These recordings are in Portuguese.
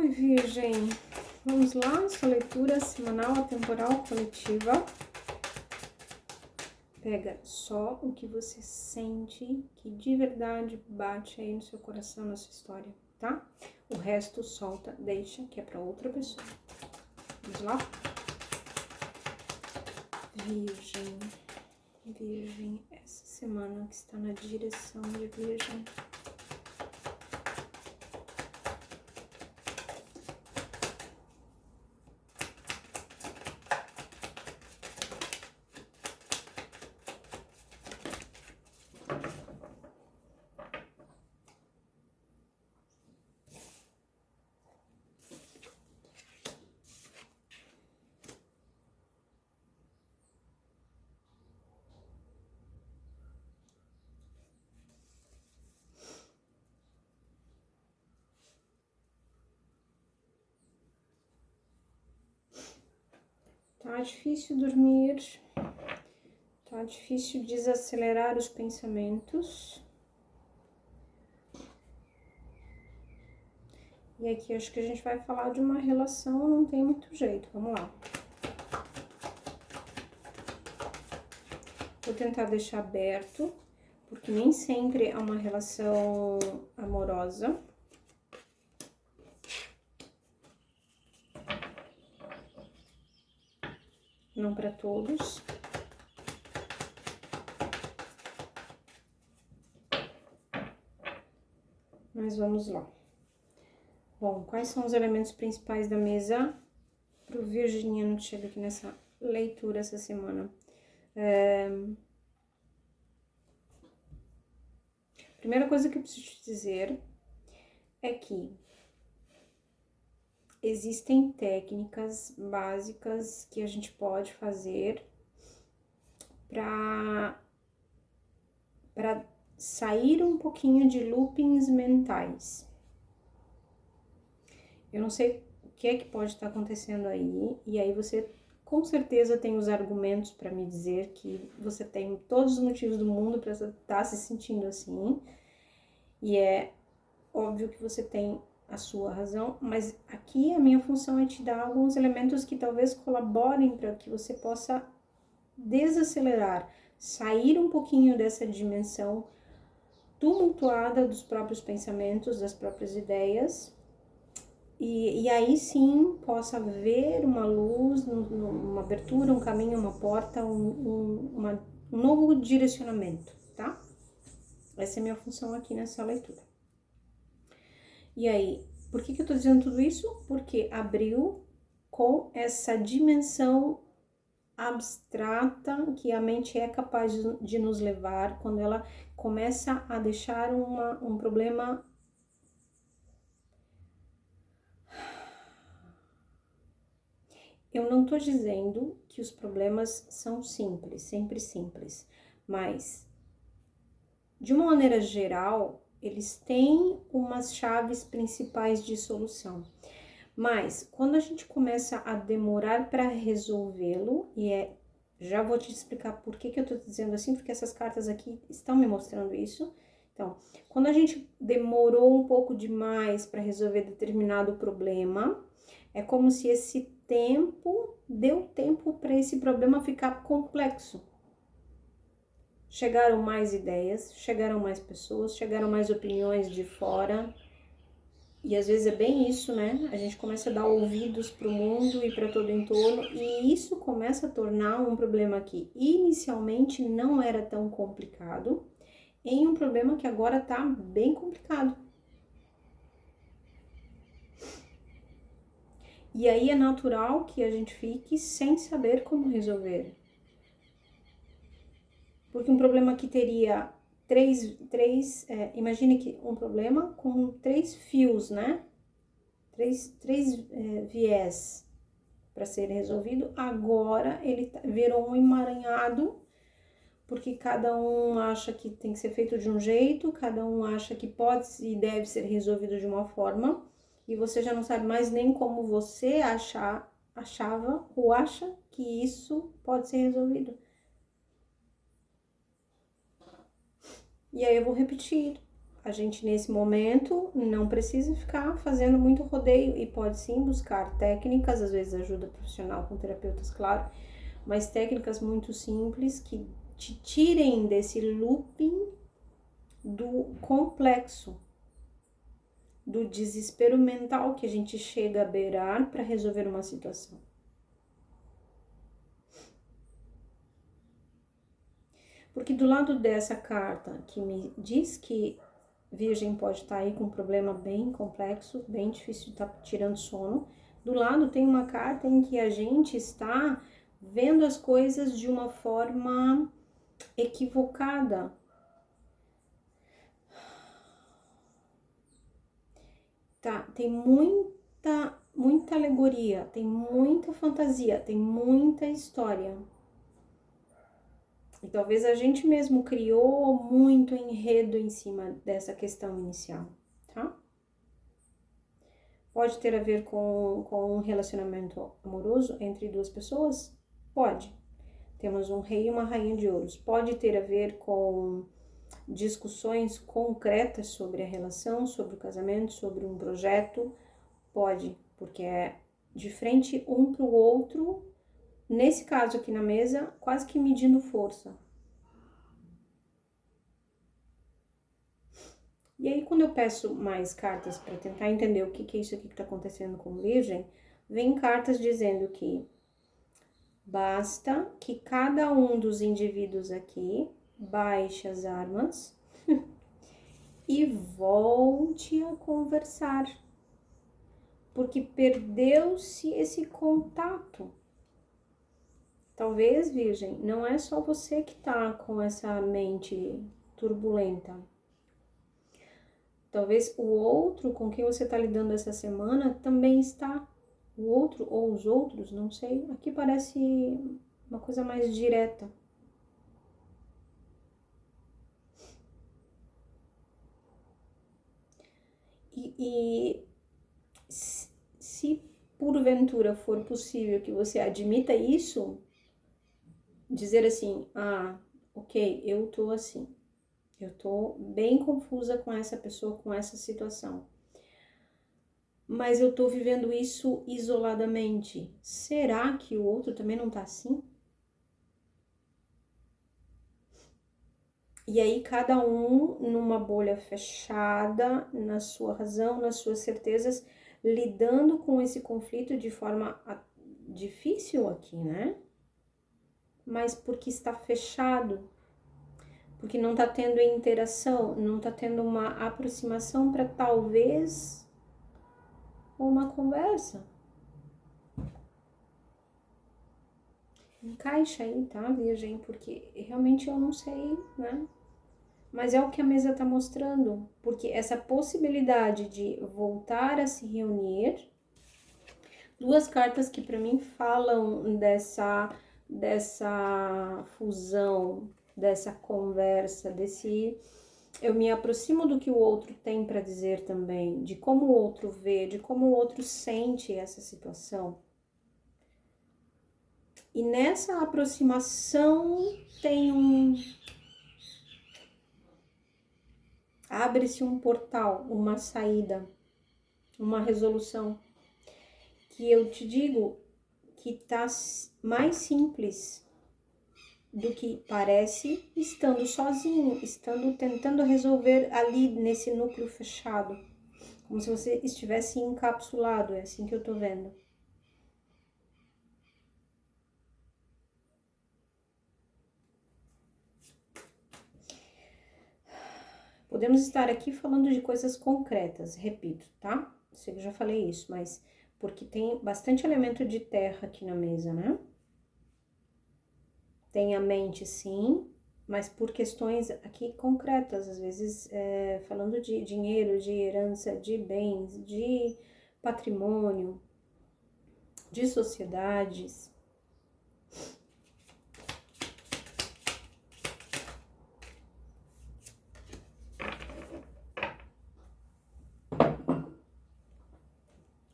Oi, Virgem. Vamos lá, essa leitura semanal, atemporal, coletiva. Pega só o que você sente, que de verdade bate aí no seu coração, na sua história, tá? O resto solta, deixa, que é pra outra pessoa. Vamos lá? Virgem. Virgem, essa semana que está na direção de Virgem. Tá difícil dormir, tá difícil desacelerar os pensamentos. E aqui acho que a gente vai falar de uma relação, não tem muito jeito, vamos lá. Vou tentar deixar aberto, porque nem sempre é uma relação amorosa. Não para todos. Mas vamos lá. Bom, quais são os elementos principais da mesa para o virginiano que chega aqui nessa leitura essa semana? Primeira coisa que eu preciso te dizer é que existem técnicas básicas que a gente pode fazer para sair um pouquinho de loopings mentais. Eu não sei o que é que pode estar acontecendo aí, e aí você com certeza tem os argumentos para me dizer que você tem todos os motivos do mundo para estar se sentindo assim, e é óbvio que você tem a sua razão, mas aqui a minha função é te dar alguns elementos que talvez colaborem para que você possa desacelerar, sair um pouquinho dessa dimensão tumultuada dos próprios pensamentos, das próprias ideias, e aí sim possa ver uma luz, uma abertura, um caminho, uma porta, um novo direcionamento, tá? Essa é a minha função aqui nessa leitura. E aí, por que eu tô dizendo tudo isso? Porque abriu com essa dimensão abstrata que a mente é capaz de nos levar quando ela começa a deixar um problema Eu não tô dizendo que os problemas são simples, sempre simples, mas de uma maneira geral, eles têm umas chaves principais de solução. Mas quando a gente começa a demorar para resolvê-lo, já vou te explicar por que eu tô dizendo assim, porque essas cartas aqui estão me mostrando isso. Então, quando a gente demorou um pouco demais para resolver determinado problema, é como se esse tempo deu tempo para esse problema ficar complexo. Chegaram mais ideias, chegaram mais pessoas, chegaram mais opiniões de fora. E às vezes é bem isso, né? A gente começa a dar ouvidos para o mundo e para todo o entorno, e isso começa a tornar um problema que inicialmente não era tão complicado, em um problema que agora tá bem complicado. E aí é natural que a gente fique sem saber como resolver. Porque um problema que teria imagine que um problema com 3 fios, né? Três viés para ser resolvido, agora ele virou um emaranhado, porque cada um acha que tem que ser feito de um jeito, cada um acha que pode e deve ser resolvido de uma forma, e você já não sabe mais nem como você achava ou acha que isso pode ser resolvido. E aí eu vou repetir, a gente nesse momento não precisa ficar fazendo muito rodeio e pode sim buscar técnicas, às vezes ajuda profissional com terapeutas, claro, mas técnicas muito simples que te tirem desse looping do complexo, do desespero mental que a gente chega a beirar para resolver uma situação. Porque do lado dessa carta que me diz que Virgem pode estar aí com um problema bem complexo, bem difícil de estar tirando sono, do lado tem uma carta em que a gente está vendo as coisas de uma forma equivocada. Tá, tem muita alegoria, tem muita fantasia, tem muita história. E talvez a gente mesmo criou muito enredo em cima dessa questão inicial, tá? Pode ter a ver com um relacionamento amoroso entre duas pessoas? Pode. Temos um rei e uma rainha de ouros. Pode ter a ver com discussões concretas sobre a relação, sobre o casamento, sobre um projeto? Pode, porque é de frente um para o outro, nesse caso aqui na mesa, quase que medindo força. E aí, quando eu peço mais cartas para tentar entender o que é isso aqui que está acontecendo com Virgem, vem cartas dizendo que basta que cada um dos indivíduos aqui baixe as armas e volte a conversar, porque perdeu-se esse contato. Talvez, Virgem, não é só você que tá com essa mente turbulenta. Talvez o outro com quem você está lidando essa semana também está. O outro ou os outros, não sei. Aqui parece uma coisa mais direta. E se porventura for possível que você admita isso, dizer assim, ok, eu tô assim. Eu tô bem confusa com essa pessoa, com essa situação. Mas eu tô vivendo isso isoladamente. Será que o outro também não tá assim? E aí cada um numa bolha fechada, na sua razão, nas suas certezas, lidando com esse conflito de forma difícil aqui, né? Mas porque está fechado, porque não tá tendo interação, não tá tendo uma aproximação para talvez uma conversa. Encaixa aí, tá, Virgem? Porque realmente eu não sei, né? Mas é o que a mesa tá mostrando, porque essa possibilidade de voltar a se reunir, duas cartas que para mim falam dessa fusão, dessa conversa, desse eu me aproximo do que o outro tem para dizer também, de como o outro vê, de como o outro sente essa situação. E nessa aproximação tem abre-se um portal, uma saída, uma resolução, que eu te digo que tá mais simples do que parece, estando sozinho, estando tentando resolver ali nesse núcleo fechado, como se você estivesse encapsulado, é assim que eu tô vendo. Podemos estar aqui falando de coisas concretas, repito, tá? Sei que eu já falei isso, mas porque tem bastante elemento de terra aqui na mesa, né? Tem a mente, sim, mas por questões aqui concretas, às vezes falando de dinheiro, de herança, de bens, de patrimônio, de sociedades.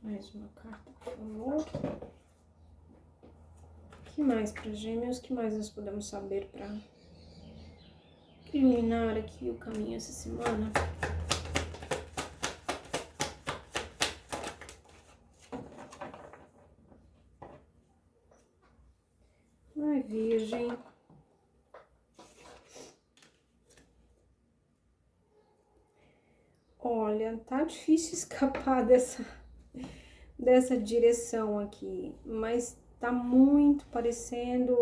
Mais uma carta, por favor. O que mais para Gêmeos? O que mais nós podemos saber para iluminar aqui o caminho essa semana? Virgem. Olha, tá difícil escapar dessa direção aqui, mas tá muito parecendo...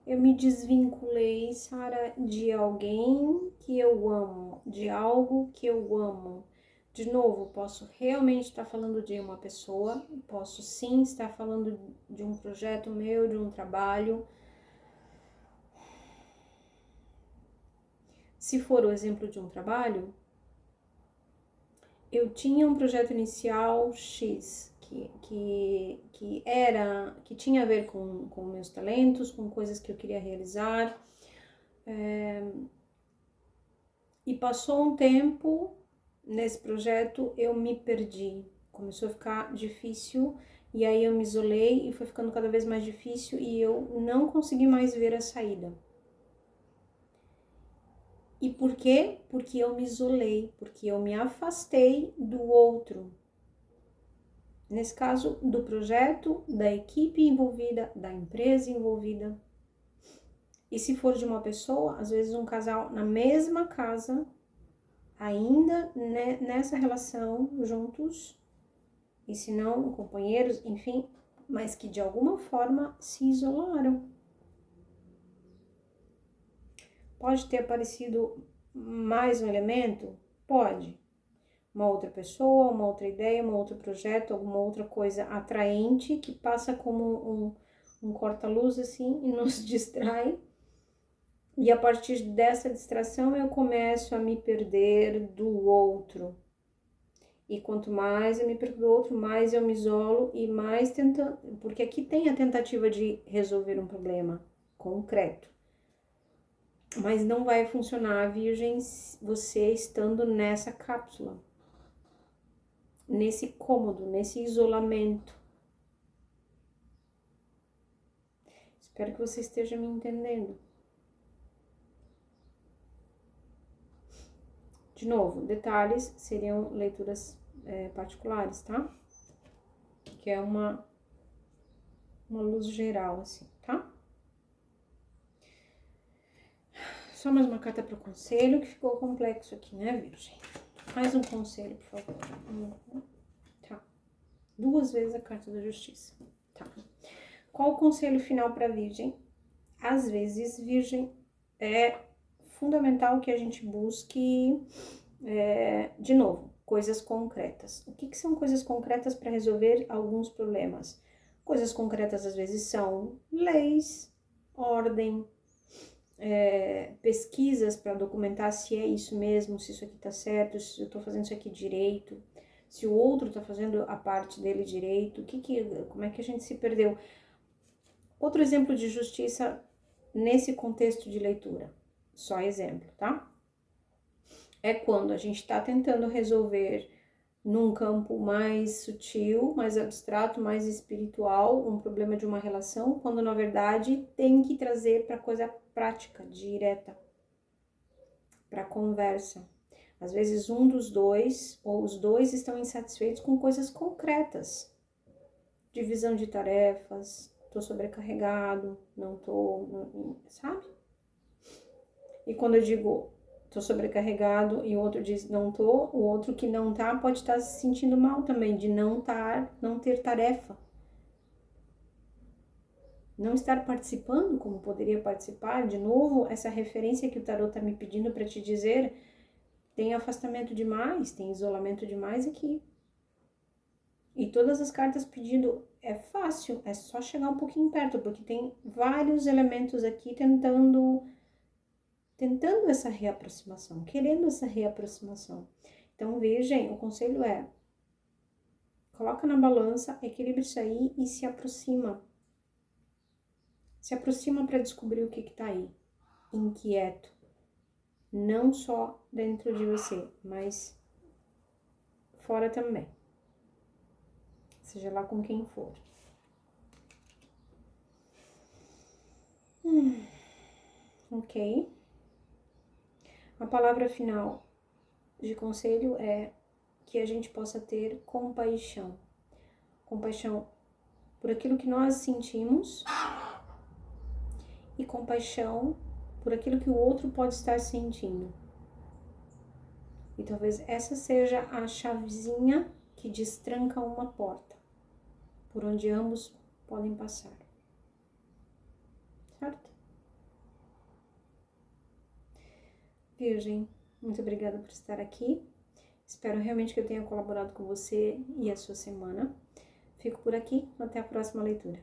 eu me desvinculei, Sara, de alguém que eu amo, de algo que eu amo. De novo, posso realmente estar falando de uma pessoa, posso sim estar falando de um projeto meu, de um trabalho. Se for o exemplo de um trabalho, eu tinha um projeto inicial X, que tinha a ver com meus talentos, com coisas que eu queria realizar. E passou um tempo nesse projeto, eu me perdi. Começou a ficar difícil e aí eu me isolei e foi ficando cada vez mais difícil e eu não consegui mais ver a saída. E por quê? Porque eu me isolei, porque eu me afastei do outro. Nesse caso, do projeto, da equipe envolvida, da empresa envolvida. E se for de uma pessoa, às vezes um casal na mesma casa, ainda nessa relação, juntos, e se não, companheiros, enfim, mas que de alguma forma se isolaram. Pode ter aparecido mais um elemento? Pode. Uma outra pessoa, uma outra ideia, um outro projeto, alguma outra coisa atraente que passa como um corta-luz assim e nos distrai. E a partir dessa distração eu começo a me perder do outro. E quanto mais eu me perco do outro, mais eu me isolo e mais tentando... Porque aqui tem a tentativa de resolver um problema concreto. Mas não vai funcionar, Virgem, você estando nessa cápsula. Nesse cômodo, nesse isolamento. Espero que você esteja me entendendo. De novo, detalhes seriam leituras particulares, tá? Que é uma luz geral, assim, tá? Só mais uma carta para o conselho, que ficou complexo aqui, né, Virgem? Mais um conselho, por favor. Tá. 2 vezes a carta da justiça. Tá. Qual o conselho final para a Virgem? Às vezes, Virgem, é fundamental que a gente busque, de novo, coisas concretas. O que são coisas concretas para resolver alguns problemas? Coisas concretas, às vezes, são leis, ordem, pesquisas para documentar se é isso mesmo, se isso aqui tá certo, se eu tô fazendo isso aqui direito, se o outro tá fazendo a parte dele direito, como é que a gente se perdeu. Outro exemplo de justiça nesse contexto de leitura, só exemplo, tá? É quando a gente está tentando resolver num campo mais sutil, mais abstrato, mais espiritual, um problema de uma relação, quando na verdade tem que trazer para coisa prática, direta, para conversa. Às vezes um dos dois ou os dois estão insatisfeitos com coisas concretas. Divisão de tarefas, tô sobrecarregado, não tô, sabe? E quando eu digo tô sobrecarregado e o outro diz não tô, o outro que não tá pode estar se sentindo mal também de não ter tarefa. Não estar participando como poderia participar. De novo, essa referência que o tarot tá me pedindo para te dizer, tem afastamento demais, tem isolamento demais aqui. E todas as cartas pedindo, é fácil, é só chegar um pouquinho perto, porque tem vários elementos aqui tentando essa reaproximação, querendo essa reaproximação. Então, Virgem, o conselho é, coloca na balança, equilibra isso aí e se aproxima. Se aproxima para descobrir o que tá aí, inquieto. Não só dentro de você, mas fora também. Seja lá com quem for. Ok. A palavra final de conselho é que a gente possa ter compaixão. Compaixão por aquilo que nós sentimos e compaixão por aquilo que o outro pode estar sentindo. E talvez essa seja a chavezinha que destranca uma porta, por onde ambos podem passar. Certo? Virgem, muito obrigada por estar aqui. Espero realmente que eu tenha colaborado com você e a sua semana. Fico por aqui, até a próxima leitura.